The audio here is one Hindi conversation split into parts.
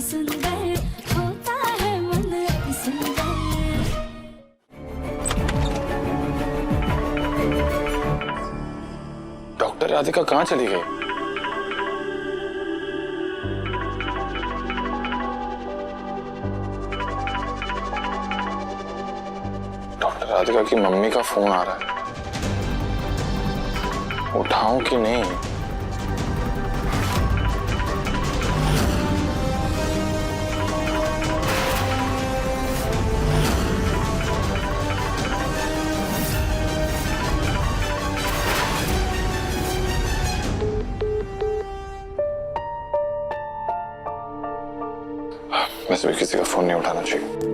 सुंदर होता है मन अति सुंदर। डॉक्टर राधिका कहाँ चली गई? डॉक्टर राधिका की मम्मी का फोन आ रहा है, उठाऊं कि नहीं? वैसे भी किसी का फोन नहीं उठाना चाहिए।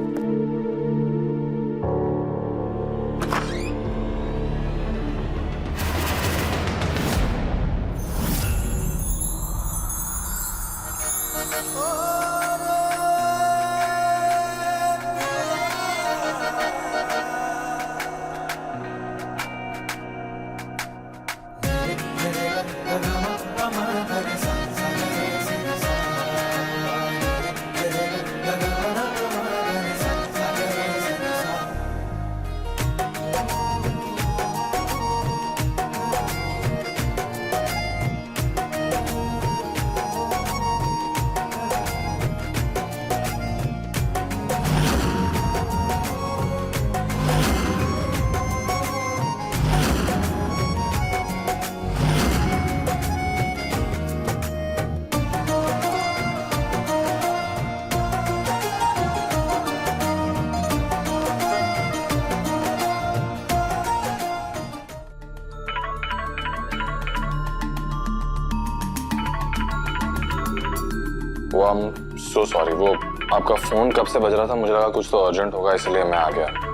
वो आई एम सो सॉरी, वो आपका फोन कब से बज रहा था, मुझे लगा कुछ तो अर्जेंट होगा इसलिए मैं आ गया।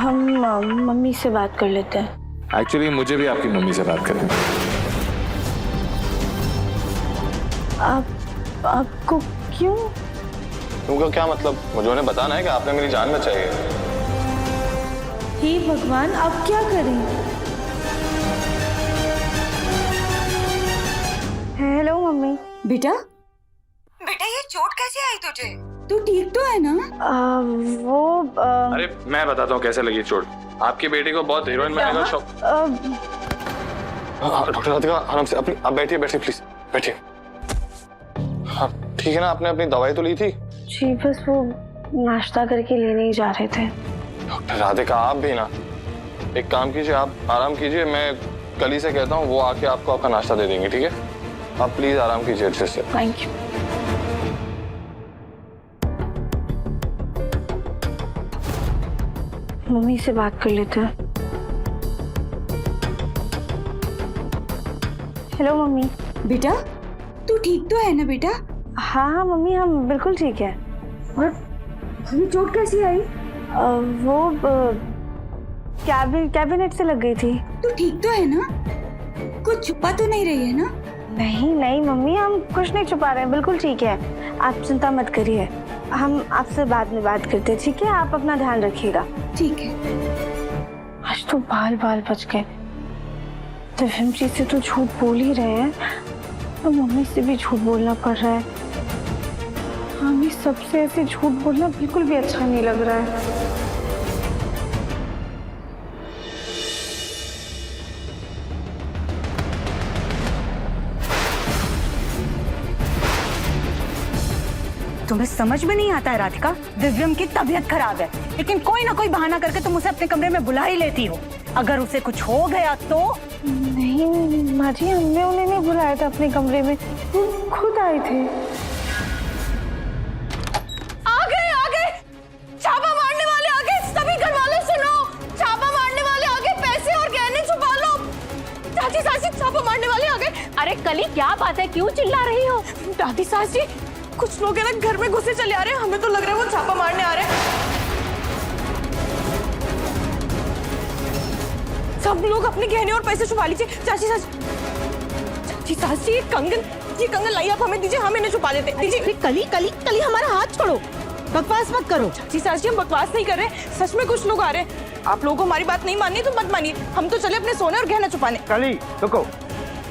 हम मम्मी से बात कर लेते हैं। एक्चुअली मुझे भी आपकी मम्मी से बात करनी है। आपको क्यों? तुमको क्या मतलब? मुझे उन्हें बताना है कि आपने मेरी जान बचाई है। हे भगवान, अब क्या करें? Hello mummy. बेटा ये चोट कैसे आई तुझे? तू ठीक तो है ना? अरे मैं बताता हूँ कैसे लगी चोट। आपकी बेटी को बहुत हीरोइन बनने का शौक। डॉक्टर राधिका आराम से, अपनी आप बैठिए प्लीज बैठिए। हाँ ठीक है ना, आपने अपनी दवाई तो ली थी? जी बस वो नाश्ता करके लेने ही जा रहे थे। डॉक्टर राधिका आप भी ना, एक काम कीजिए, आप आराम कीजिए, मैं कल ही से कहता हूँ वो आके आपको आपका नाश्ता दे देंगे, ठीक है? आप प्लीज आराम कीजिए अच्छे से। Thank you. मम्मी से बात कर लेते हैं। Hello mummy. बेटा तू ठीक तो है ना बेटा? हाँ मम्मी, हम बिल्कुल ठीक है। और ये चोट कैसी आई? वो कैबिनेट से लग गई थी। तू ठीक तो है ना? कुछ छुपा तो नहीं रही है ना? नहीं मम्मी, हम कुछ नहीं छुपा रहे हैं, बिल्कुल ठीक है। आप चिंता मत करिए, हम आपसे बाद में बात करते हैं, ठीक है? आप अपना ध्यान रखिएगा। ठीक है। आज तो बाल बच गए। दिव्यम जी से तो झूठ बोल ही रहे हैं, तो मम्मी से भी झूठ बोलना पड़ रहा है। हमें सबसे ऐसे झूठ बोलना बिल्कुल भी अच्छा नहीं लग रहा है। तुम्हें समझ में नहीं आता है राधिका, दिव्यम की तबीयत खराब है, लेकिन कोई ना कोई बहाना करके तुम उसे अपने कमरे में बुला ही लेती हो। अगर उसे कुछ हो गया तो? नहीं माँ जी, हमने उन्हें नहीं बुलाया था अपने कमरे में, वो खुद आए थे। आ गए, छापा मारने वाले आ गए। सभी घर वाले सुनो, छापा मारने वाले आ गए, पैसे और गहने छुपा लो। चाची सासी छापा मारने वाले आ गए। अरे कली क्या बात है, क्यों चिल्ला रही हो? दादी सास जी, कुछ लोग है ना घर में घुसे चले आ रहे हैं, हमें तो लग रहा है वो छापा मारने आ रहे हैं। सब लोग अपने गहने और पैसे छुपा लीजिए। चाची सास जी, ये कंगन लाई आप हमें दीजिए, हम इन्हें छुपा लेते। दीजिए। कली हमारा हाथ छोड़ो, बकवास मत करो। चाची सास जी, हम बकवास नहीं कर रहे, सच में कुछ लोग आ रहे हैं। आप लोगों को हमारी बात नहीं माननी तो मत मानिए, हम तो चले अपने सोने और गहना छुपाने। कली रुको,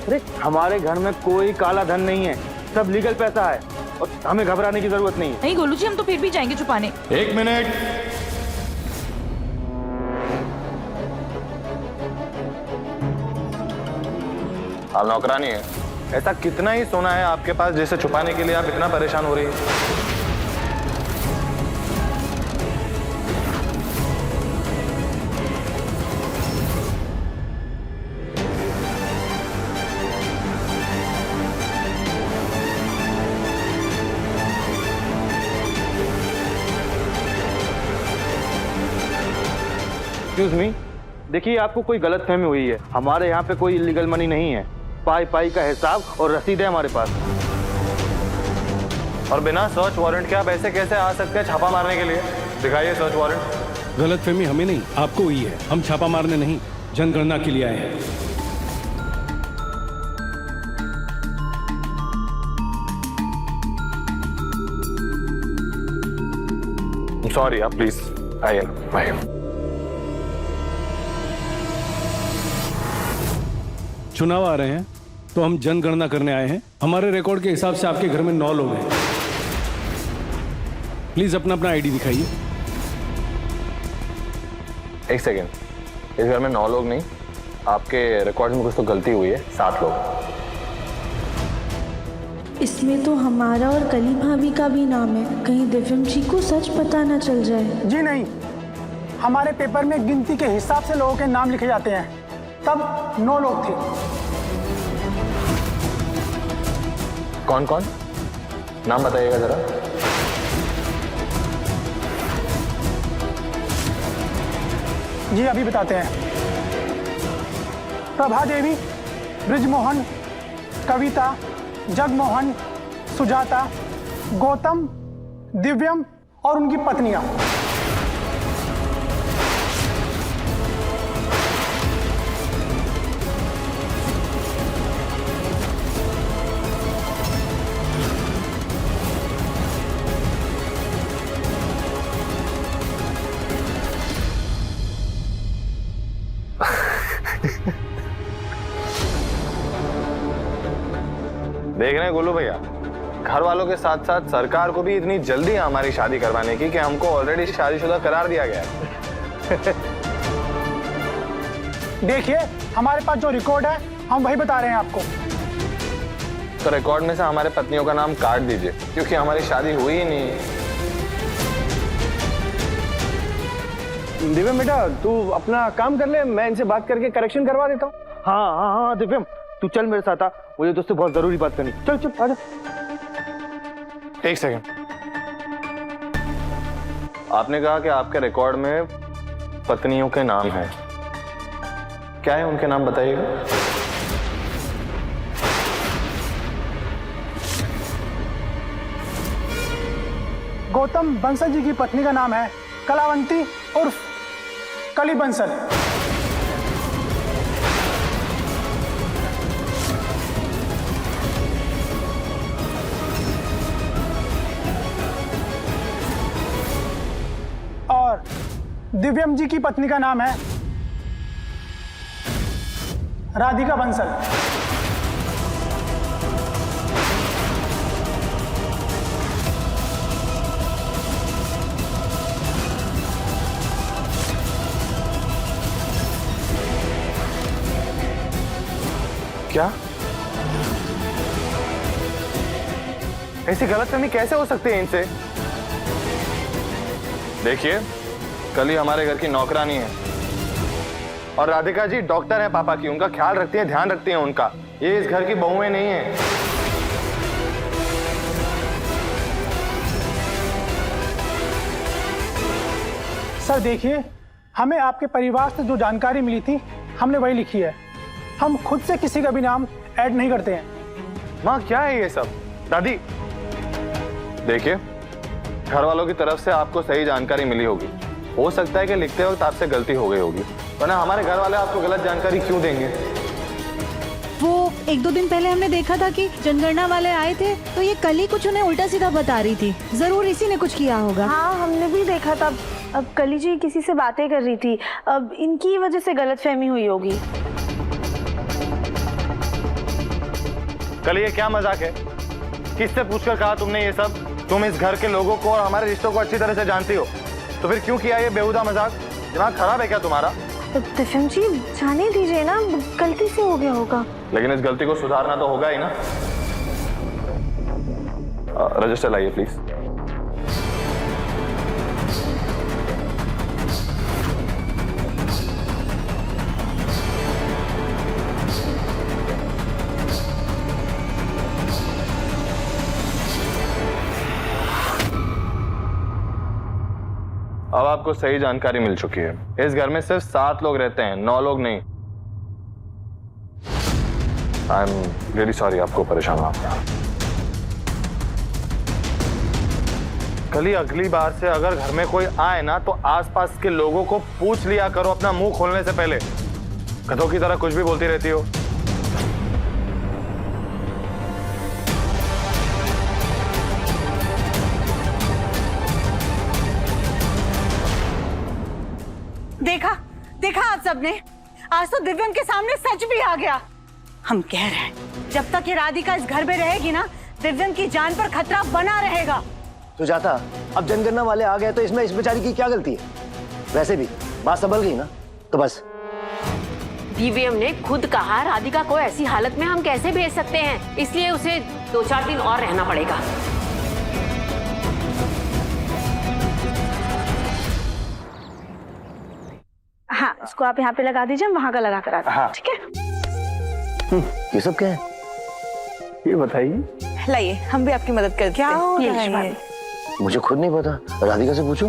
अरे हमारे घर में कोई काला धन नहीं है, सब लीगल पैसा है और हमें घबराने की जरूरत नहीं है। नहीं गोलू जी, हम तो फिर भी जाएंगे छुपाने। 1 मिनट। आप नौकरानी है? ऐसा कितना ही सोना है आपके पास जिसे छुपाने के लिए आप इतना परेशान हो रही है? एक्सक्यूज मी, देखिए आपको कोई गलतफहमी हुई है। हमारे यहाँ पे कोई इलीगल मनी नहीं है, पाई का हिसाब और रसीद है हमारे पास। और बिना सर्च वारंट के आप ऐसे कैसे आ सकते हैं छापा मारने के लिए? दिखाइए सर्च वारंट। गलतफहमी हमें नहीं, आपको हुई है। हम छापा मारने नहीं, जनगणना के लिए आए हैं। सॉरी, आप प्लीज आइए ना, आइए। चुनाव आ रहे हैं तो हम जनगणना करने आए हैं। हमारे रिकॉर्ड के हिसाब से आपके घर में 9 लोग हैं। प्लीज अपना आईडी दिखाइए। 1 सेकेंड, इस घर में 9 लोग नहीं, आपके रिकॉर्ड में कुछ तो गलती हुई है। 7 लोग। इसमें तो हमारा और कली भाभी का भी नाम है, कहीं दिव्यम जी को सच पता ना चल जाए। जी नहीं, हमारे पेपर में गिनती के हिसाब से लोगों के नाम लिखे जाते हैं, तब 9 लोग थे। कौन कौन? नाम बताइएगा जरा। जी अभी बताते हैं। प्रभा देवी, ब्रिजमोहन, कविता, जगमोहन, सुजाता, गौतम, दिव्यम और उनकी पत्नियां। देख रहे हैं गोलू भैया, घर वालों के साथ साथ सरकार को भी इतनी जल्दी हमारी शादी करवाने की कि हमको ऑलरेडी शादीशुदा करार दिया गया है। देखिए, हमारे पास जो रिकॉर्ड है हम वही बता रहे हैं आपको। तो रिकॉर्ड में से हमारे पत्नियों का नाम काट दीजिए, क्योंकि हमारी शादी हुई ही नहीं। दिव्यम बेटा, तू अपना काम कर ले, मैं इनसे बात करके करेक्शन करवा देता हूँ। हाँ दिव्यम, तू चल मेरे साथ आ, मुझे तुझसे बहुत जरूरी बात करनी। चल आजा। 1 सेकेंड, आपने कहा कि आपके रिकॉर्ड में पत्नियों के नाम हैं, क्या है उनके नाम बताइएगा। गौतम बंसल जी की पत्नी का नाम है कलावंती उर्फ कली बंसल। और दिव्यम जी की पत्नी का नाम है राधिका बंसल। क्या? ऐसी गलतफहमी कैसे हो सकती है इनसे? देखिए, कली हमारे घर की नौकरानी है और राधिका जी डॉक्टर है पापा की, उनका ख्याल रखती हैं, ध्यान रखती हैं उनका। ये इस घर की बहुएं नहीं है। सर देखिए, हमें आपके परिवार से जो जानकारी मिली थी हमने वही लिखी है। हम खुद से किसी का भी नाम ऐड नहीं करते हैं। माँ क्या है ये सब? दादी देखिए, घर वालों की तरफ से आपको सही जानकारी मिली होगी। हो सकता है कि लिखते वक्त आपसे गलती हो गई होगी, वरना हमारे घर वाले आपको गलत जानकारी क्यों देंगे? वो 1-2 दिन पहले हमने देखा था कि जनगणना वाले आए थे, तो ये कल ही कुछ उन्हें उल्टा सीधा बता रही थी। जरूर इसी ने कुछ किया होगा। हाँ, हमने भी देखा था। अब कली जी किसी से बातें कर रही थी, अब इनकी वजह से गलतफहमी हुई होगी। कल ये क्या मजाक है? किससे पूछकर कहा तुमने ये सब? तुम इस घर के लोगों को और हमारे रिश्तों को अच्छी तरह से जानती हो, तो फिर क्यों किया ये बेहुदा मजाक? दिमाग खराब है क्या तुम्हारा? दिव्यम जी जाने दीजिए ना, गलती से हो गया होगा। लेकिन इस गलती को सुधारना तो होगा ही ना। रजिस्टर लाइए प्लीज। अब आपको सही जानकारी मिल चुकी है। इस घर में सिर्फ 7 लोग रहते हैं, 9 लोग नहीं। आई एम रियली सॉरी आपको परेशान हुआ। कल ही अगली बार से अगर घर में कोई आए ना, तो आसपास के लोगों को पूछ लिया करो अपना मुंह खोलने से पहले। गधों की तरह कुछ भी बोलती रहती हो। देखा देखा आप सबने, आज तो दिव्यम के सामने सच भी आ गया। हम कह रहे हैं जब तक ये राधिका इस घर में रहेगी ना, दिव्यम की जान पर खतरा बना रहेगा। तो जाता, अब जनगणना वाले आ गए तो इसमें इस बेचारी की क्या गलती है? वैसे भी बात संभल गई ना, तो बस। दिव्यम ने खुद कहा राधिका को ऐसी हालत में हम कैसे भेज सकते हैं, इसलिए उसे 2-4 दिन और रहना पड़ेगा। हाँ, इसको आप यहाँ पे लगा दीजिए, हम वहाँ का लगा कर आते हैं। हाँ। ठीक है। ये सब क्या है? ये बताइए। लाइए, हम भी आपकी मदद करते हैं। क्या हो रहा है? मुझे खुद नहीं पता, राधिका से पूछो।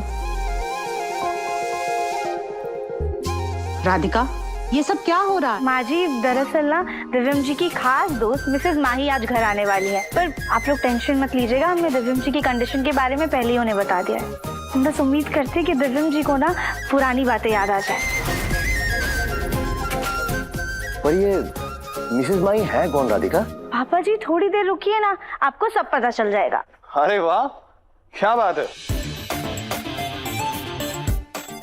राधिका, ये सब क्या हो रहा है? माँ जी, दरअसल ना दिव्यम जी की खास दोस्त मिसेज माही आज घर आने वाली है, पर आप लोग टेंशन मत लीजिएगा। हमने दिव्यम जी की कंडीशन के बारे में पहले ही उन्हें बता दिया है। हम बस उम्मीद करते हैं कि दिव्यम जी को ना पुरानी बातें याद आ जाए। पर ये मिसेज माही है कौन राधिका? पापा जी थोड़ी देर रुकिए ना, आपको सब पता चल जाएगा। अरे वाह, क्या बात है।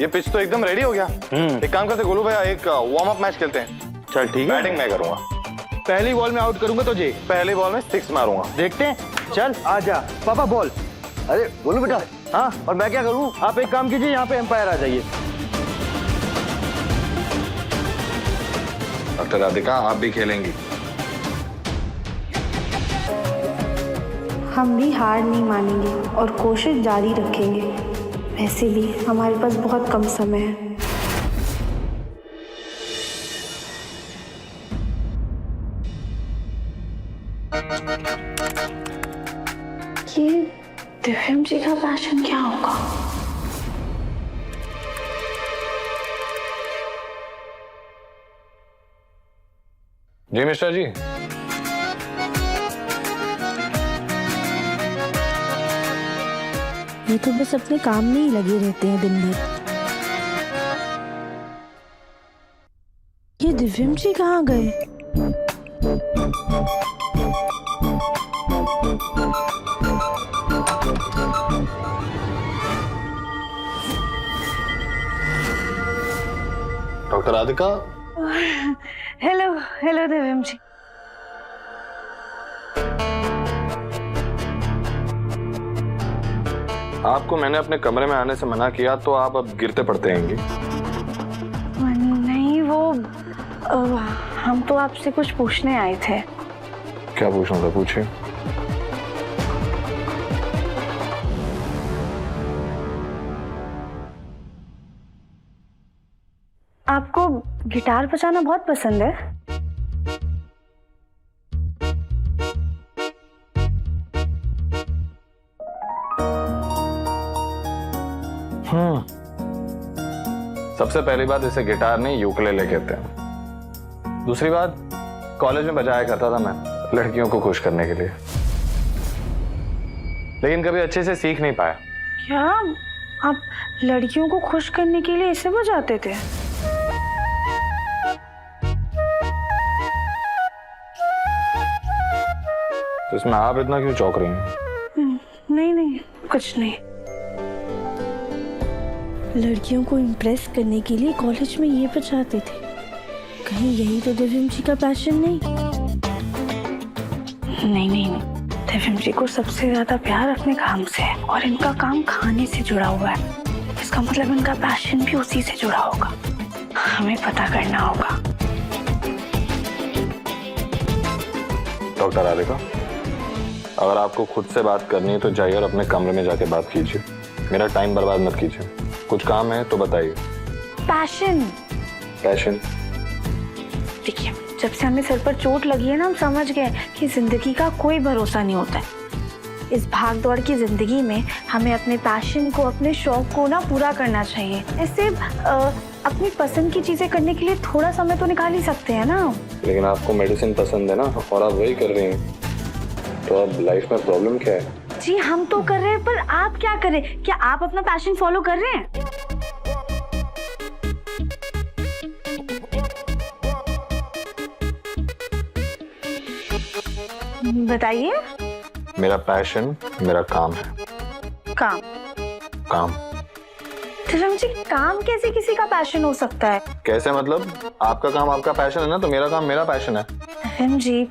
ये पिच तो एकदम रेडी हो गया। एक काम करते गोलू भैया, एक वार्म अप मैच खेलते हैं। चल ठीक है। बैटिंग मैं करूंगा। पहली बॉल में आउट करूंगा तुझे। पहली बॉल में 6 मारूंगा। देखते हैं। चल आजा पापा, बॉल। अरे बोलो बेटा। हाँ, और मैं क्या करूं? आप एक काम कीजिए, यहाँ पे एम्पायर आ जाइए। डॉक्टर राधिका, आप भी खेलेंगी। हम भी हार नहीं मानेंगे और कोशिश जारी रखेंगे। वैसे भी हमारे पास बहुत कम समय है। ये दिव्यम जी का पैशन क्या होगा? जी मिस्टर जी। ये तो बस अपने काम में ही लगे रहते हैं दिन भर। ये दिव्यम जी कहाँ गए? डॉक्टर राधिका। हेलो हेलो दिव्यम जी। आपको मैंने अपने कमरे में आने से मना किया, तो आप अब गिरते पड़ते हैंगे। नहीं, वो हम तो आपसे कुछ पूछने आए थे। क्या पूछना था? पूछिए। गिटार बजाना बहुत पसंद है। सबसे पहली बात, इसे गिटार नहीं यूकेलेले कहते हैं। दूसरी बात, कॉलेज में बजाया करता था मैं लड़कियों को खुश करने के लिए, लेकिन कभी अच्छे से सीख नहीं पाया। क्या आप लड़कियों को खुश करने के लिए इसे बजाते थे? तो इसमें आप इतना क्यों चौंक रही हैं? नहीं नहीं, कुछ नहीं। लड़कियों को इम्प्रेस करने के लिए कॉलेज में ये बजाते थे। कहीं यही तो दिव्यम जी का पैशन नहीं? नहीं नहीं नहीं, दिव्यम जी को सबसे ज्यादा प्यार अपने काम से है और इनका काम खाने से जुड़ा हुआ है। इसका मतलब इनका पैशन भी उसी से जुड़ा होगा। हमें पता करना होगा। डॉक्टर राधिका, अगर आपको खुद से बात करनी है तो जाइए और अपने कमरे में जाके बात कीजिए। मेरा टाइम बर्बाद मत कीजिए। कुछ काम है तो बताइए। पैशन? पैशन? देखिए, जब से हमें सर पर चोट लगी है ना, हम समझ गए कि जिंदगी का कोई भरोसा नहीं होता है। इस भाग दौड़ की जिंदगी में हमें अपने पैशन को, अपने शौक को ना पूरा करना चाहिए। ऐसे अपनी पसंद की चीजें करने के लिए थोड़ा समय तो निकाल ही सकते हैं ना। लेकिन आपको मेडिसिन पसंद है ना, और आप वही कर रही हैं, तो अब लाइफ में प्रॉब्लम क्या है? जी हम तो कर रहे हैं, पर आप क्या करें? क्या आप अपना पैशन फॉलो कर रहे हैं? बताइए। मेरा पैशन मेरा काम है। काम? काम? दिव्यम जी, काम कैसे किसी का पैशन हो सकता है? कैसे मतलब? आपका काम आपका पैशन है ना, तो मेरा काम मेरा पैशन है। दिव्यम जी,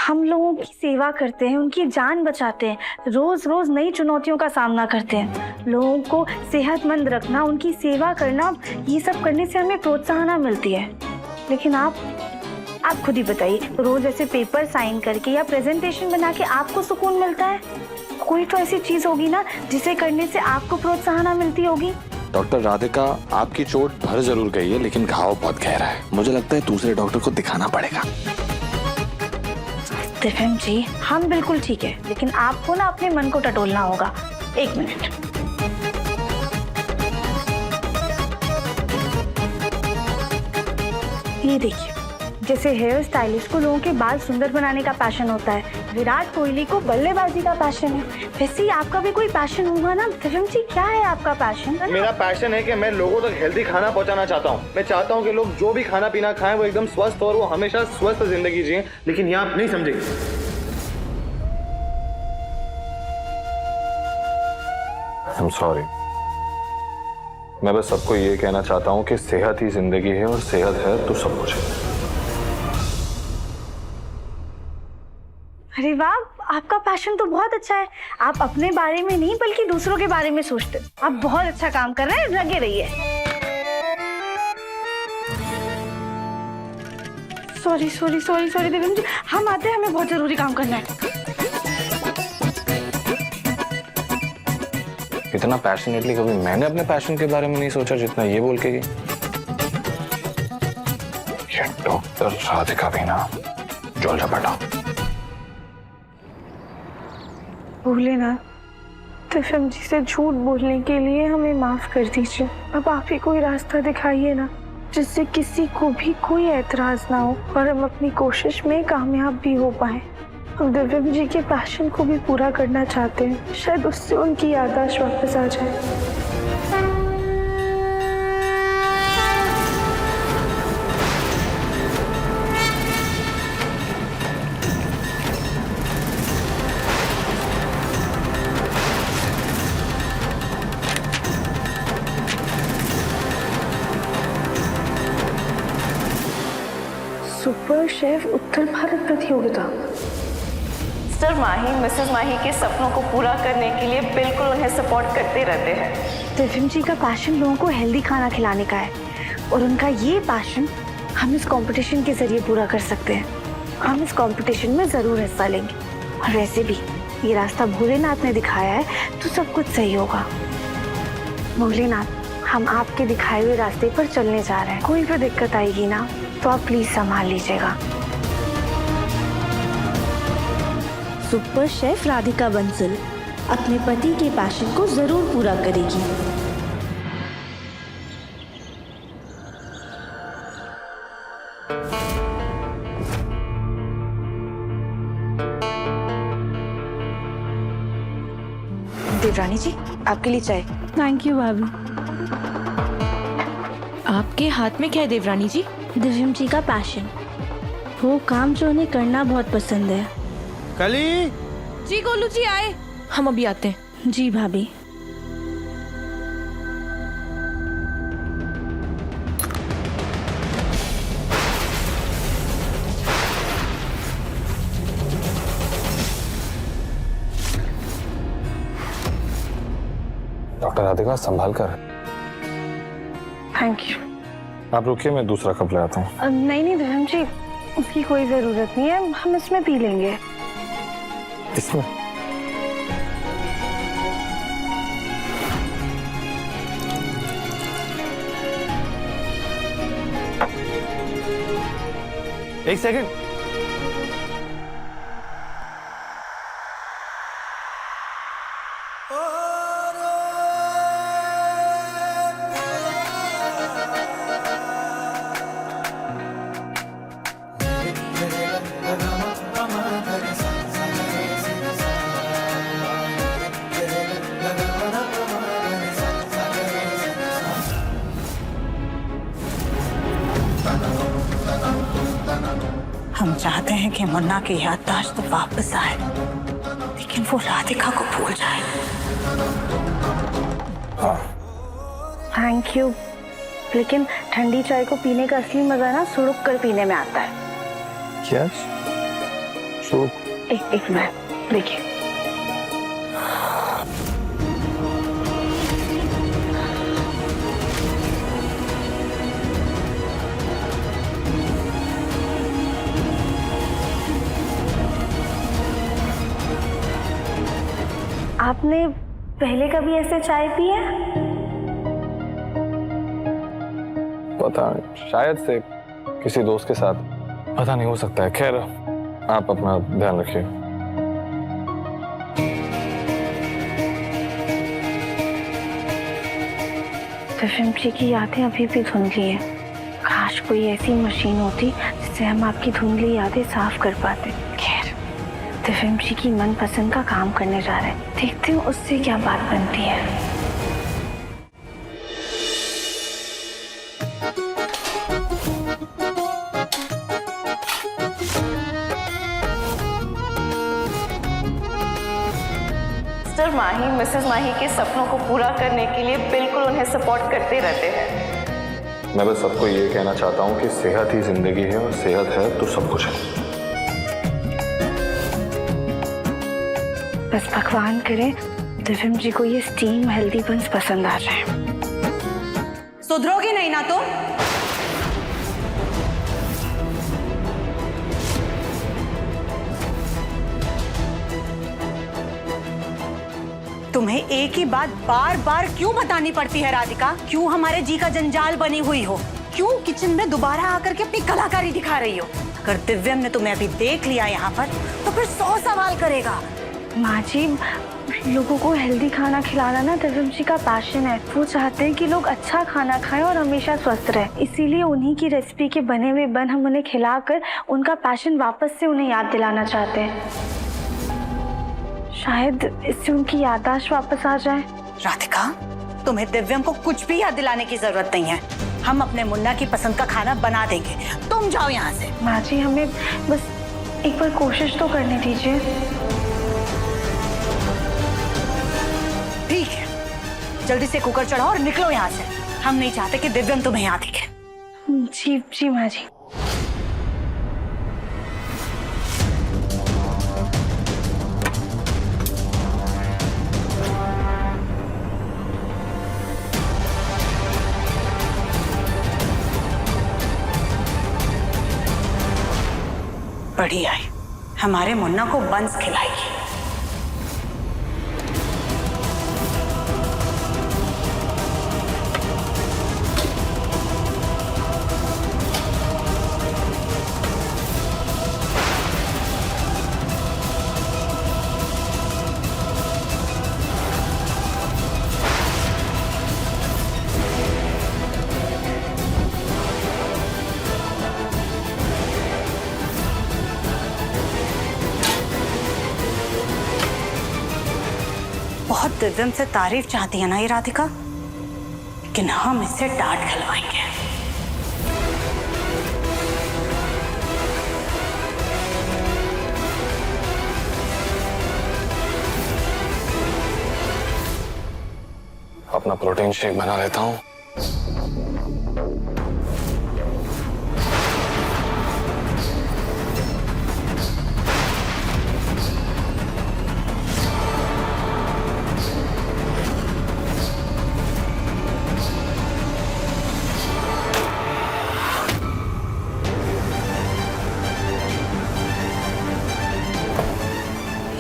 हम लोगों की सेवा करते हैं, उनकी जान बचाते हैं, रोज रोज नई चुनौतियों का सामना करते हैं। लोगों को सेहतमंद रखना, उनकी सेवा करना, ये सब करने से हमें प्रोत्साहन मिलती है। लेकिन आप खुद ही बताइए, रोज ऐसे पेपर साइन करके या प्रेजेंटेशन बना के आपको सुकून मिलता है? कोई तो ऐसी चीज होगी ना जिसे करने से आपको प्रोत्साहन मिलती होगी। डॉक्टर राधिका, आपकी चोट भर जरूर गई है, लेकिन घाव बहुत गहरा है। मुझे लगता है दूसरे डॉक्टर को दिखाना पड़ेगा। दिव्यम जी, हम बिल्कुल ठीक है, लेकिन आपको ना अपने मन को टटोलना होगा। 1 मिनट। ये देखिए, जैसे हेयर स्टाइलिस्ट को लोगों के बाल सुंदर बनाने का पैशन होता है, विराट कोहली को बल्लेबाजी का पैशन है, वैसे ही आपका भी कोई पैशन होगा ना। दिव्यम जी, क्या है आपका पैशन? मेरा पैशन है कि मैं लोगों तक हेल्दी खाना पहुंचाना चाहता हूं। मैं चाहता हूं कि लोग जो भी खाना पीना खाएं वो एकदम स्वस्थ और वो हमेशा स्वस्थ जिंदगी जिए। लेकिन ये आप नहीं समझेंगे। I am sorry. मैं बस सबको ये कहना चाहता हूं कि सेहत ही जिंदगी है, और सेहत है तो सब कुछ है। अरे वाह, आपका पैशन तो बहुत अच्छा है। आप अपने बारे में नहीं बल्कि दूसरों के बारे में सोचते हैं। आप बहुत अच्छा काम कर रहे हैं, लगे रहिए। सॉरी दिव्यम जी, हम आते हैं, हमें बहुत जरूरी काम करना है। इतना पैशनेटली कभी मैंने अपने पैशन के बारे में नहीं सोचा जितना ये बोल के गई। ये डॉक्टर राधिका भी ना जोल झपटा। भोलेनाथ, दिव्यम जी से झूठ बोलने के लिए हमें माफ कर दीजिए। अब आप ही कोई रास्ता दिखाइए ना, जिससे किसी को भी कोई एतराज ना हो और हम अपनी कोशिश में कामयाब भी हो पाए। हम दिव्यम जी के पैशन को भी पूरा करना चाहते हैं, शायद उससे उनकी याददाश्त वापस आ जाए। सुपर शेफ उत्तर भारत प्रतियोगिता। मिस्टर माही मिसेस माही के सपनों को पूरा करने के लिए बिल्कुल उन्हें सपोर्ट करते रहते हैं। दिव्यम जी का पैशन लोगों को हेल्दी खाना खिलाने का है, और उनका ये पैशन हम इस कंपटीशन के जरिए पूरा कर सकते हैं। हम इस कंपटीशन में जरूर हिस्सा लेंगे, और वैसे भी ये रास्ता भोलेनाथ ने दिखाया है, तो सब कुछ सही होगा। भोलेनाथ, हम आपके दिखाए हुए रास्ते पर चलने जा रहे हैं। कोई भी दिक्कत आएगी ना तो आप प्लीज संभाल लीजिएगा। सुपर शेफ राधिका बंसल अपने पति के पैशन को जरूर पूरा करेगी। देवरानी जी, आपके लिए चाय। थैंक यू भाभी। आपके हाथ में क्या है देवरानी जी? दिव्यम जी का पैशन, वो काम जो उन्हें करना बहुत पसंद है। कली जी गोलू जी आए, हम अभी आते हैं। जी भाभी। डॉक्टर राधिका संभाल कर। Thank you. आप रुकिए, मैं दूसरा कप ले आता हूँ। नहीं नहीं दिव्यम जी, उसकी कोई जरूरत नहीं है, हम इसमें पी लेंगे। इसमें? एक सेकंड। हम चाहते हैं कि मुन्ना की याददाश्त तो वापस आए, लेकिन वो राधिका को भूल जाए। थैंक यू, लेकिन ठंडी चाय को पीने का असली मजा ना सुड़ुक कर पीने में आता है। क्या? एक मिनट देखिए। आपने पहले कभी ऐसे चाय पी है? पता नहीं, शायद से किसी दोस्त के साथ, पता नहीं, हो सकता है। खैर, आप अपना ध्यान रखिए। दिव्यम जी की यादें अभी भी धुंधली हैं। काश कोई ऐसी मशीन होती जिससे हम आपकी धुंधली यादें साफ कर पाते। खैर, दिव्यम जी की मनपसंद का काम करने जा रहे हैं, देखते हैं उससे क्या बात बनती है। मिस्टर माही मिसेस माही के सपनों को पूरा करने के लिए बिल्कुल उन्हें सपोर्ट करते रहते हैं। मैं बस सबको ये कहना चाहता हूँ कि सेहत ही जिंदगी है, और सेहत है तो सब कुछ है। बस भगवान करे दिव्यम जी को ये स्टीम हेल्दी बंस पसंद आ जाए। सुधरोगी नहीं ना तुम? तुम्हें एक ही बात बार बार क्यों बतानी पड़ती है राधिका? क्यों हमारे जी का जंजाल बनी हुई हो? क्यों किचन में दोबारा आकर के अपनी कलाकारी दिखा रही हो? अगर दिव्यम ने तुम्हें अभी देख लिया यहाँ पर तो फिर 100 सवाल करेगा। माँ जी, लोगों को हेल्दी खाना खिलाना ना दिव्यम जी का पैशन है। वो चाहते हैं कि लोग अच्छा खाना खाएं और हमेशा स्वस्थ रहें। इसीलिए उन्हीं की रेसिपी के बने हुए बन हम उन्हें खिलाकर उनका पैशन वापस से उन्हें याद दिलाना चाहते हैं। शायद इससे उनकी याददाश्त वापस आ जाए। राधिका, तुम्हें दिव्यम को कुछ भी याद दिलाने की जरूरत नहीं है। हम अपने मुन्ना की पसंद का खाना बना देंगे, तुम जाओ यहाँ से। माँ जी, हमें बस एक बार कोशिश तो करने दीजिए। ठीक है, जल्दी से कुकर चढ़ाओ और निकलो यहाँ से। हम नहीं चाहते कि दिव्यम तुम्हें यहाँ दिखे। जी जी माँ जी। बढ़िया है, हमारे मुन्ना को बंस खिलाएगी। दिव्यम से तारीफ चाहती है ना ये राधिका, लेकिन हम इससे डांट खिलवाएंगे। अपना प्रोटीन शेक बना लेता हूँ।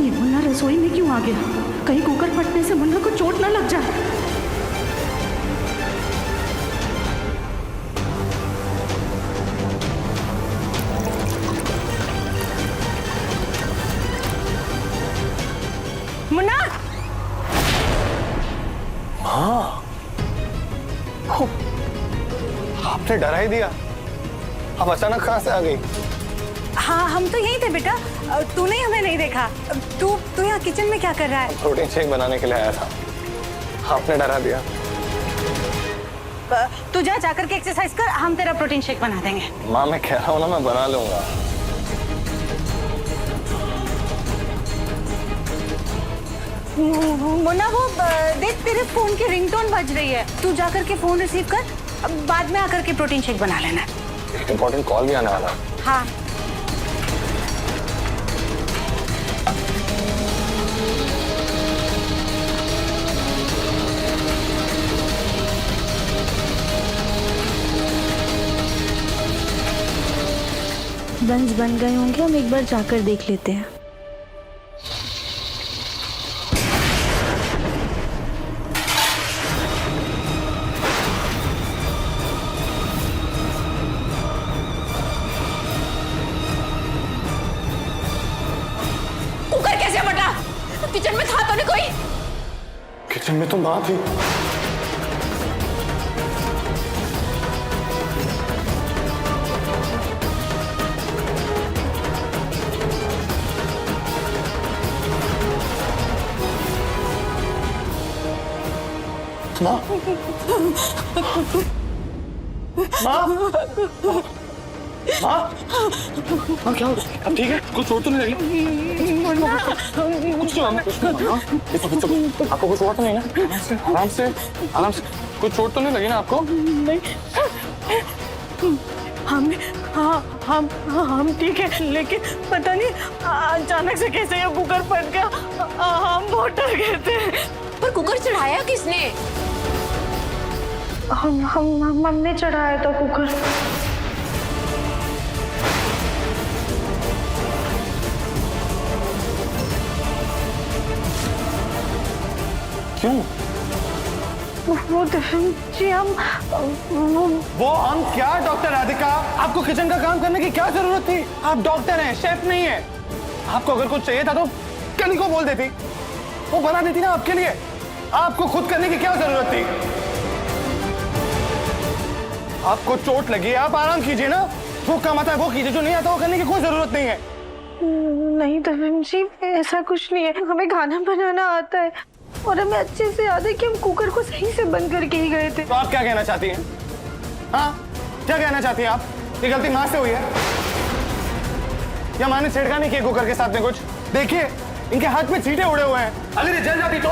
ये मुन्ना रसोई में क्यों आ गया? कहीं कुकर फटने से मुन्ना को चोट ना लग जाए। मुन्ना! हाँ, आपने डरा ही दिया। अब अचानक कहाँ से आ गई? हाँ, हम तो यहीं थे बेटा, तूने हमें नहीं देखा। तू यहाँ किचन में क्या कर रहा है? प्रोटीन शेक बनाने के लिए आया था, आपने डरा दिया। तू जाकर के एक्सरसाइज कर, हम तेरा प्रोटीन शेक बना देंगे। माँ मैं कह रहा हूँ ना, मैं बना लूंगा। मुन्ना वो देख, तेरे फोन की रिंगटोन बज रही है, तू जाकर के फोन रिसीव कर, बाद में आकर के प्रोटीन शेक बना लेना। एक इम्पोर्टेंट कॉल भी आने वाला। हाँ। बंस बन गए होंगे, हम एक बार जाकर देख लेते हैं। कुकर कैसे फटा? किचन में था तो नहीं कोई? किचन में तो माँ थी। माँ, माँ, माँ क्या हो गया? अब ठीक है? कुछ चोट तो नहीं लगी? कुछ आपको कुछ चोट तो नहीं ना? आराम से कुछ चोट तो नहीं लगी ना आपको? नहीं, हम ठीक है, लेकिन पता नहीं अचानक से कैसे ये कुकर फट गया। हम बहुत डर गए थे। पर कुकर चढ़ाया किसने? हमने चढ़ाया था कुकर। क्यों? वो जी हम वो हम क्या डॉक्टर राधिका, आपको किचन का काम करने की क्या जरूरत थी? आप डॉक्टर हैं, शेफ नहीं है। आपको अगर कुछ चाहिए था तो कल को बोल देती, वो बना देती ना आपके लिए। आपको खुद करने की क्या जरूरत थी? आपको चोट लगी है, आप आराम कीजिए ना। जो काम आता है वो कीजिए, जो नहीं आता वो करने की कोई जरूरत नहीं है। नहीं दविम जी, ऐसा कुछ नहीं है। हमें खाना बनाना आता है और हमें अच्छे से याद है कि हम कुकर को सही से बंद करके ही गए थे। तो आप क्या कहना चाहती हैं? हाँ, क्या कहना चाहती हैं आप? ये गलती माँ से हुई है या माँ ने छिड़कानी की कुकर के साथ में कुछ? देखिए, इनके हाथ में चींटे उड़े हुए हैं, अगर ये जल जाती तो?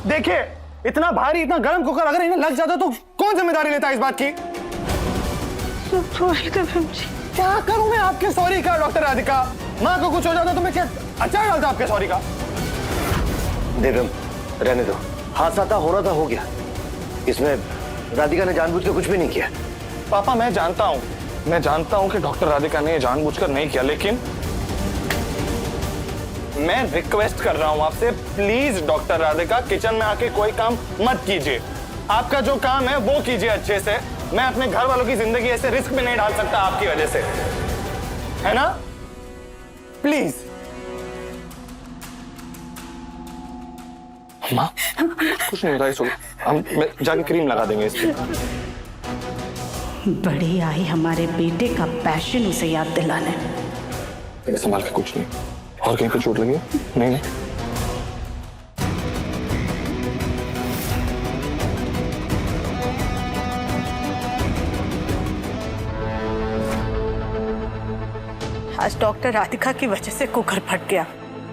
देखिए, इतना भारी, इतना गर्म कुकर अगर इन्हें लग जाता तो कौन जिम्मेदारी लेता है इस बात की? सॉरी दविम जी। क्या करूं मैं आपके सॉरी का डॉक्टर राधिका? माँ को कुछ हो जाता तो मैं क्या अचार डालता आपके सॉरी का? दिव्यम, रहने दो। हादसा था, हो रहा था, हो गया। इसमें राधिका ने जानबूझ के कुछ भी नहीं किया। पापा मैं जानता हूँ कि डॉक्टर राधिका ने जानबूझकर नहीं किया, लेकिन मैं रिक्वेस्ट कर रहा हूँ आपसे, प्लीज डॉक्टर राधिका किचन में आके कोई काम मत कीजिए। आपका जो काम है वो कीजिए अच्छे से। मैं अपने घर वालों की जिंदगी ऐसे रिस्क में नहीं डाल सकता आपकी वजह से, है ना? प्लीज। माँ कुछ नहीं होता, हम जाके क्रीम लगा देंगे इस पे। बड़ी आई हमारे बेटे का पैशन उसे याद दिलाने। संभाल के, कुछ नहीं। और कहीं पे चोट लगी है? नहीं नहीं। आज डॉक्टर राधिका की वजह से कुकर फट गया।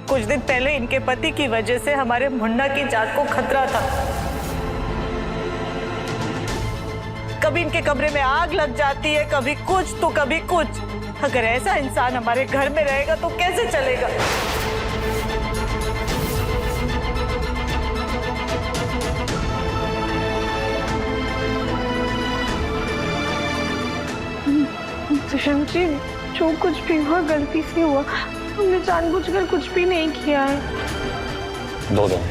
कुछ दिन पहले इनके पति की वजह से हमारे मुन्ना की जान को खतरा था। कभी इनके कमरे में आग लग जाती है, कभी कुछ तो कभी कुछ। अगर ऐसा इंसान हमारे घर में रहेगा तो कैसे चलेगा? दिव्यम जी, जो कुछ भी हुआ गलती से हुआ, हमने जानबूझकर कुछ भी नहीं किया है। 2 दिन,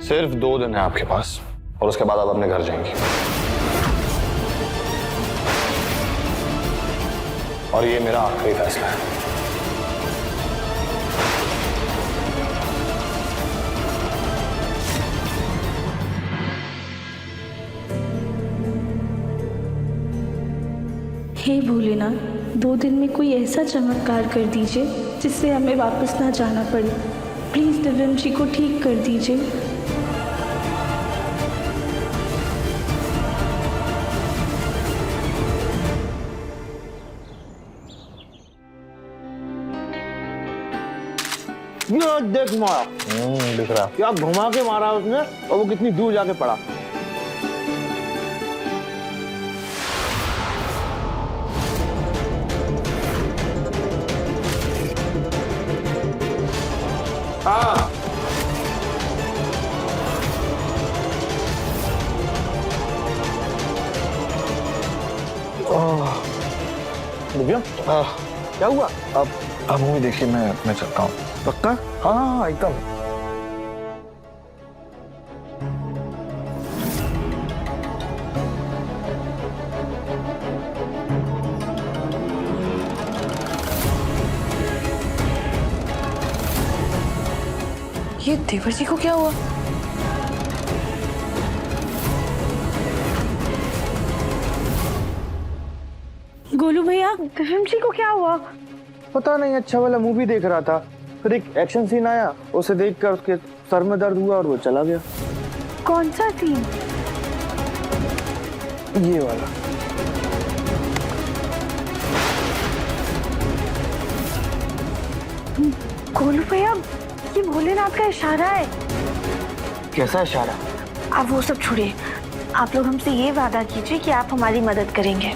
सिर्फ 2 दिन है आपके पास, और उसके बाद आप अपने घर जाएंगे। और ये मेरा आखिरी फैसला है। हे भोलेनाथ, 2 दिन में कोई ऐसा चमत्कार कर दीजिए जिससे हमें वापस ना जाना पड़े। प्लीज दिव्यम जी को ठीक कर दीजिए। ये देख मारा, दिख रहा। क्या घुमा के मारा उसने, और वो कितनी दूर जाके पड़ा। हाँ दिव्या, क्या हुआ? अब मूवी देखिए, मैं चलता हूँ। पक्का? हाँ एकदम। ये देवर जी को क्या हुआ? गोलू भैया, दिव्यम जी को क्या हुआ? पता नहीं, अच्छा वाला मूवी देख रहा था, फिर एक एक्शन सीन आया, उसे देखकर उसके सर में दर्द हुआ और वो चला गया। कौन सा सीन? ये वाला। गोलू भैया, ये भोलेनाथ का इशारा है। कैसा इशारा? आप वो सब छोड़िए, आप लोग हमसे ये वादा कीजिए कि आप हमारी मदद करेंगे।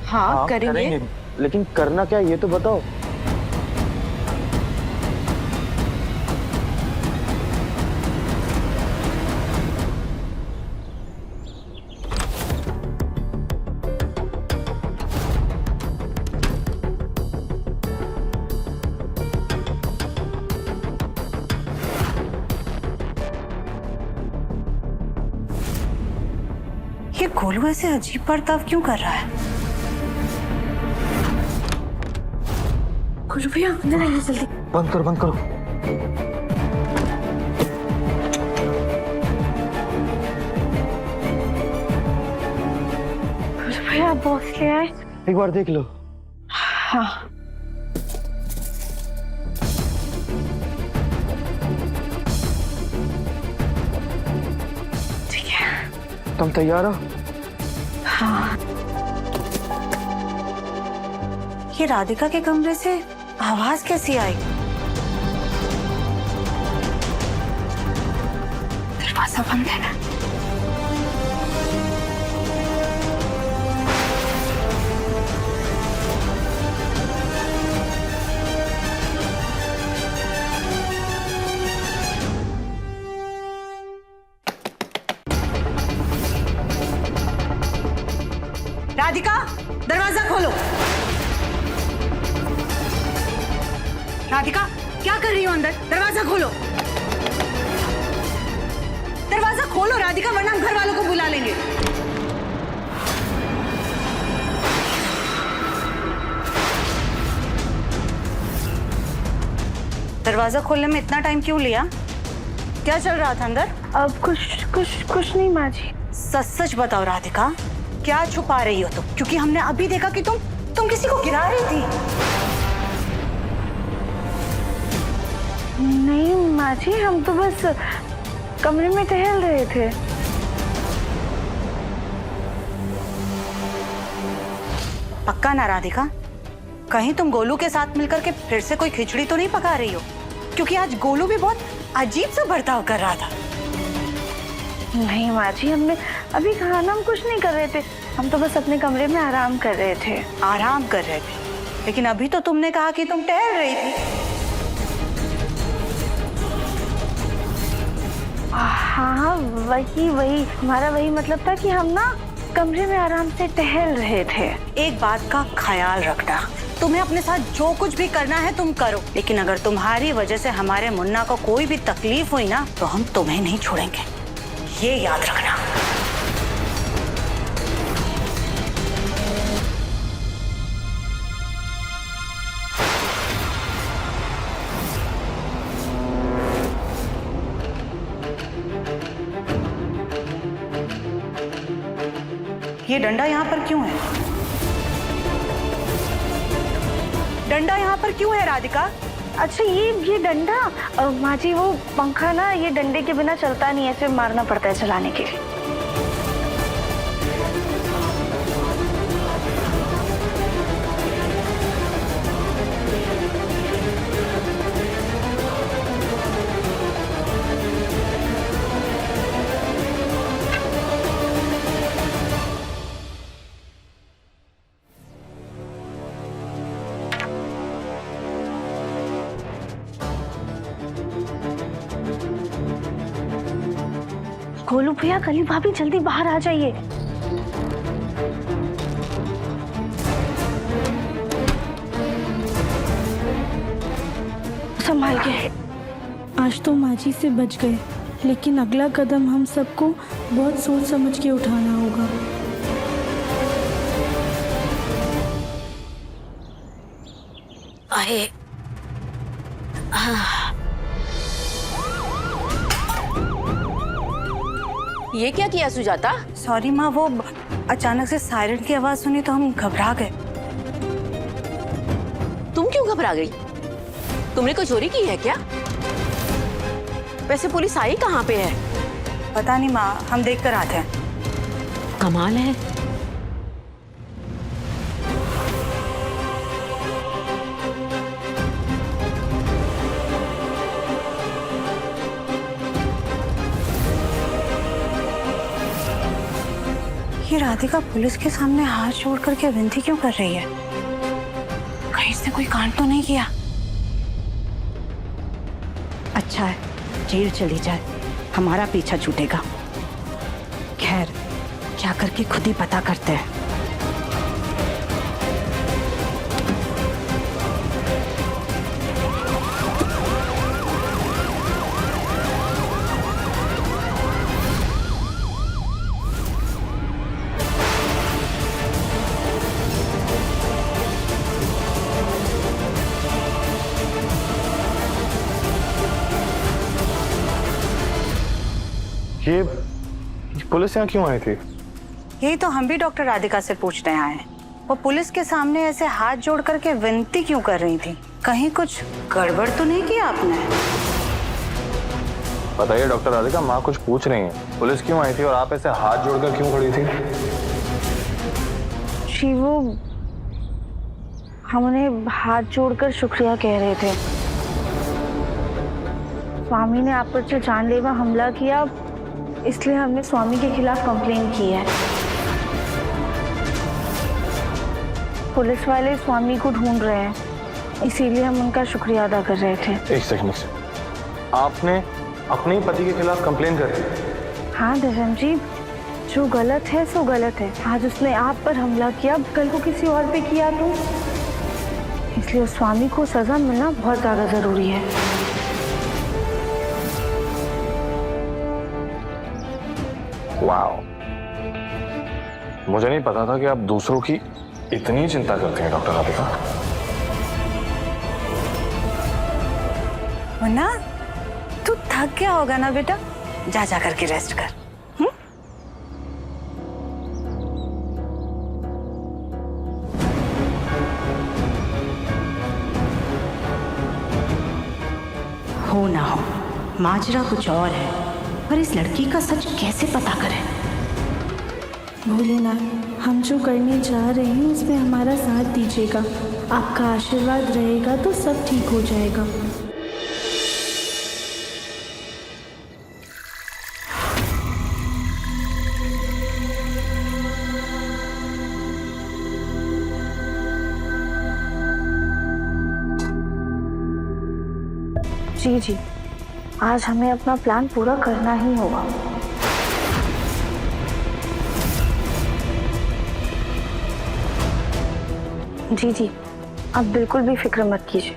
हाँ, करेंगे। लेकिन करना क्या, ये तो बताओ। ये गोलू ऐसे अजीब बर्ताव क्यों कर रहा है? गोलू भैया, अंदर आइए जल्दी। बंद करो, बंद करो। गोलू भैया, बॉस ले आए। एक बार देख लो। हाँ। ठीक है। तुम तैयार हो? हाँ। ये राधिका के कमरे से आवाज कैसी आई? दरवाजा बंद है ना? राधिका, दरवाजा खोलो। राधिका, क्या कर रही हो अंदर? दरवाजा खोलो। खोलो राधिका, वरना हम घर वालों को बुला लेंगे। दरवाजा खोलने में इतना टाइम क्यों लिया? क्या चल रहा था अंदर? अब कुछ नहीं माँ जी। सच सच बताओ राधिका, क्या छुपा रही हो तुम? क्योंकि हमने अभी देखा कि तुम किसी को गिरा रही थी। नहीं माँ जी, हम तो बस कमरे में टहल रहे थे। पक्का ना राधिका? कहीं तुम गोलू के साथ मिलकर के फिर से कोई खिचड़ी तो नहीं पका रही हो? क्योंकि आज गोलू भी बहुत अजीब सा बर्ताव कर रहा था। नहीं माँ जी, हमने अभी कहा ना, हम कुछ नहीं कर रहे थे। हम तो बस अपने कमरे में आराम कर रहे थे। आराम कर रहे थे? लेकिन अभी तो तुमने कहा कि तुम टहल रही थी। हाँ, वही हमारा वही मतलब था कि हम ना कमरे में आराम से टहल रहे थे। एक बात का ख्याल रखना, तुम्हें अपने साथ जो कुछ भी करना है तुम करो, लेकिन अगर तुम्हारी वजह से हमारे मुन्ना को कोई भी तकलीफ हुई ना, तो हम तुम्हें नहीं छोड़ेंगे, ये याद रखना। ये डंडा यहाँ पर क्यों है? डंडा यहाँ पर क्यों है राधिका? अच्छा, ये डंडा माँ जी, वो पंखा ना ये डंडे के बिना चलता नहीं, ऐसे मारना पड़ता है चलाने के लिए। गोलू भैया, कली भाभी, जल्दी बाहर आ जाइए। संभाल के। आज तो माँ जी से बच गए, लेकिन अगला कदम हम सबको बहुत सोच समझ के उठाना होगा। अरे ये क्या किया सुजाता? सॉरी माँ, वो अचानक से सायरन की आवाज सुनी तो हम घबरा गए। तुम क्यों घबरा गई? तुमने कोई चोरी की है क्या? वैसे पुलिस आई कहाँ पे है? पता नहीं माँ, हम देख कर आते हैं। कमाल है। ये राधिका पुलिस के सामने हाथ जोड़ करके विनती क्यों कर रही है? कहीं इसने कोई कांड तो नहीं किया? अच्छा है, जेल चली जाए, हमारा पीछा छूटेगा। खैर, क्या करके खुद ही पता करते हैं। ये पुलिस यहाँ क्यों आई थी? यही तो हम भी डॉक्टर राधिका से पूछने आए हैं। वो पुलिस के सामने ऐसे हाथ जोड़ करके विनती क्यों कर रही थी? कहीं कुछ गड़बड़ तो नहीं किया आपने? बताइए डॉक्टर राधिका, माँ कुछ पूछ रही हैं। पुलिस क्यों आई थी और आप ऐसे हाथ जोड़कर क्यों खड़ी थी? जी, वो हम उन्हें हाथ जोड़कर शुक्रिया कह रहे थे। स्वामी ने आप पर जो जानलेवा हमला किया, इसलिए हमने स्वामी के खिलाफ कंप्लेन की है। पुलिस वाले स्वामी को ढूंढ रहे हैं, इसीलिए हम उनका शुक्रिया अदा कर रहे थे। एक सेकंड, आपने अपने पति के खिलाफ कंप्लेन कर दी? हाँ दिव्यम जी, जो गलत है सो गलत है। आज उसने आप पर हमला किया, कल को किसी और पे किया तो, इसलिए उस स्वामी को सजा मिलना बहुत ज्यादा जरूरी है। वाओ, मुझे नहीं पता था कि आप दूसरों की इतनी चिंता करते हैं डॉक्टर राधिका। मुन्ना, तू थक गया होगा ना बेटा, जा जा करके रेस्ट कर। हो ना हो, माजरा कुछ और है, पर इस लड़की का सच कैसे पता करें? भोलेनाथ, हम जो करने जा रहे हैं उसमें हमारा साथ दीजिएगा। आपका आशीर्वाद रहेगा तो सब ठीक हो जाएगा। जी जी, आज हमें अपना प्लान पूरा करना ही होगा। जी जी, आप बिल्कुल भी फिक्र मत कीजिए,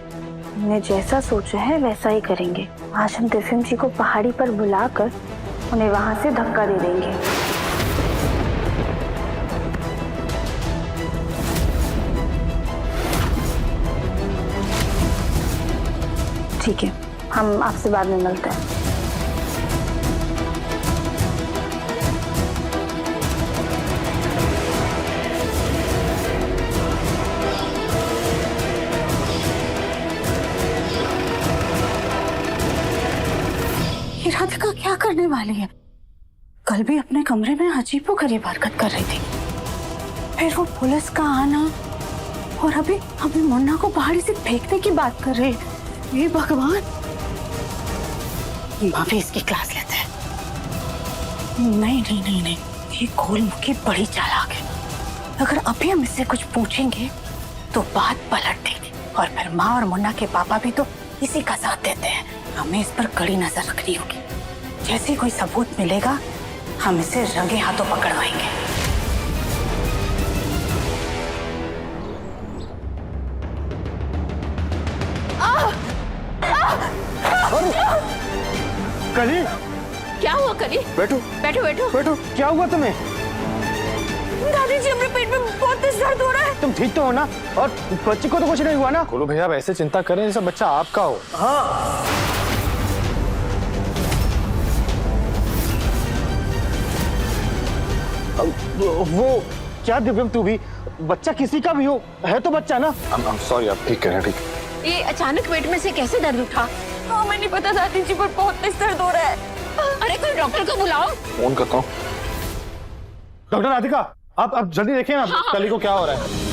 हमने जैसा सोचा है वैसा ही करेंगे। आज हम दिव्यम जी को पहाड़ी पर बुलाकर उन्हें वहां से धक्का दे देंगे। ठीक है, हम आपसे बाद में मिलते हैं। ये राधिका क्या करने वाली है? कल भी अपने कमरे में अजीबोगरीब हरकत कर रही थी, फिर वो पुलिस का आना, और अभी मुन्ना को पहाड़ी से फेंकने की बात कर रही है। ये भगवान, माँ भी इसकी क्लास लेते हैं। नहीं नहीं नहीं नहीं, ये गोलमुखी बड़ी चालाक है। अगर अभी हम इससे कुछ पूछेंगे तो बात पलट देगी, और फिर माँ और मुन्ना के पापा भी तो इसी का साथ देते हैं। हमें इस पर कड़ी नजर रखनी होगी। जैसे ही कोई सबूत मिलेगा हम इसे रंगे हाथों पकड़वाएंगे। कली, क्या हुआ कली? बैठो बैठो बैठो बैठो। क्या हुआ तुम्हें? दादी जी, हमारे पेट में बहुत तेज दर्द हो रहा है। तुम ठीक तो हो ना? और बच्ची को तो कुछ नहीं हुआ ना? गोलू भैया, आप ऐसे चिंता करें जैसा बच्चा आपका हो। हाँ, वो क्या दिव्यम, तू भी बच्चा किसी का भी हो, है तो बच्चा ना। सॉरी, आप ठीक कह रहे हैं। ठीक। ये अचानक पेट में से कैसे दर्द उठा? हमें नहीं पता दादी जी, पर बहुत तेज दर्द हो रहा है। अरे कोई डॉक्टर को बुलाओ। फोन करता हूँ। डॉक्टर राधिका, आप जल्दी देखिए ना, कली को क्या हो रहा है।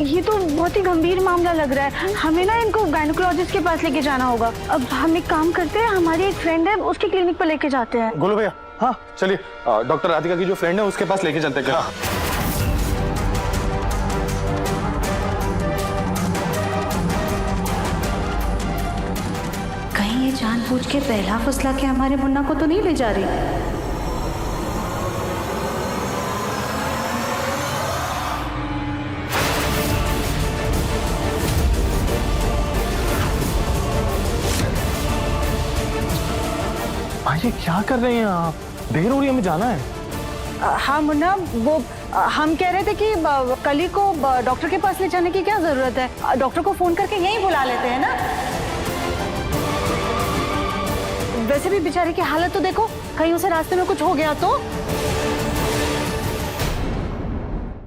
ये तो बहुत ही गंभीर मामला लग रहा है। हमें ना इनको गायनेकोलॉजिस्ट के पास लेके जाना होगा। अब हम एक काम करते हैं, हमारी एक फ्रेंड है, उसके क्लिनिक पर लेके जाते हैं। गोलू भैया, हाँ चलिए, डॉक्टर राधिका की जो फ्रेंड है उसके पास लेके चलते हैं। हाँ। कहीं ये जानबूझ के पहला फुसला के हमारे मुन्ना को तो नहीं ले जा रही? ये क्या कर रहे हैं आप? देर हो रही है, हमें जाना है। हाँ मुन्ना, वो हम कह रहे थे कि कली को डॉक्टर के पास ले जाने की क्या जरूरत है? डॉक्टर को फोन करके यहीं बुला लेते हैं ना। वैसे भी बेचारे की हालत तो देखो, कहीं उसे रास्ते में कुछ हो गया तो।